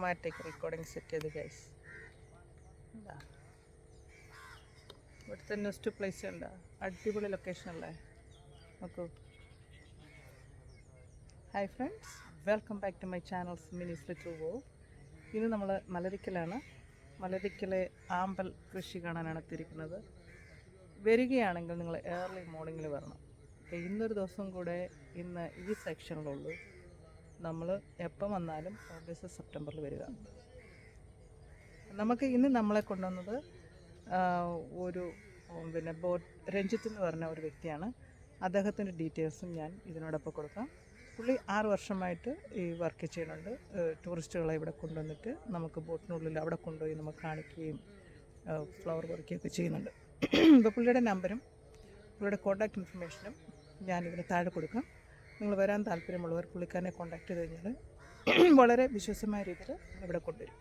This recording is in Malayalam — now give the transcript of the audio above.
ഓട്ടോമാറ്റിക് റെക്കോർഡിംഗ് സെറ്റ് ചെയ്ത് ഗൈസ്. ഇവിടുത്തെ നെക്സ്റ്റ് പ്ലേസ് ഉണ്ട്, അടിപൊളി ലൊക്കേഷൻ അല്ലേ, നോക്കൂ. Hi friends, welcome back to my channel Mini's little world. ഇന്ന് നമ്മൾ മലരിക്കലാണ്. മലരിക്കലെ ആമ്പൽ കൃഷി കാണാനാണ് എത്തിയിരിക്കുന്നത്. വരികയാണെങ്കിൽ നിങ്ങൾ ഏർലി മോർണിംഗിൽ വരണം. ഇന്നൊരു ദിവസം കൂടെ ഇന്ന് ഈ സെക്ഷനിലുള്ളൂ. നമ്മൾ എപ്പം വന്നാലും ഓഗസ്റ്റ് സെപ്റ്റംബറിൽ വരിക. നമുക്ക് ഇന്ന് നമ്മളെ കൊണ്ടുവന്നത് ഒരു ബോട്ട് രഞ്ജിത്ത് എന്ന് പറഞ്ഞ ഒരു വ്യക്തിയാണ്. അദ്ദേഹത്തിൻ്റെ ഡീറ്റെയിൽസും ഞാൻ ഇതിനോടൊപ്പം കൊടുക്കാം. പുള്ളി 6 വർഷമായിട്ട് ഈ വർക്ക് ചെയ്യുന്നുണ്ട്. ടൂറിസ്റ്റുകളെ ഇവിടെ കൊണ്ടുവന്നിട്ട് നമുക്ക് ബോട്ടിനുള്ളിൽ അവിടെ കൊണ്ടുപോയി നമുക്ക് കാണിക്കുകയും ഫ്ലവർ പറിക്കുകയൊക്കെ ചെയ്യുന്നുണ്ട്. ഇപ്പോൾ പുള്ളിയുടെ നമ്പരും പുള്ളിയുടെ കോൺടാക്റ്റ് ഇൻഫർമേഷനും ഞാൻ ഇതിന് താഴെ കൊടുക്കാം. നിങ്ങൾ വരാൻ താല്പര്യമുള്ളവർ പുള്ളിക്കാരനെ കോൺടാക്റ്റ് ചെയ്ത് കഴിഞ്ഞാൽ വളരെ വിശ്വസമായ രീതിയിൽ ഇവിടെ കൊണ്ടുവരും.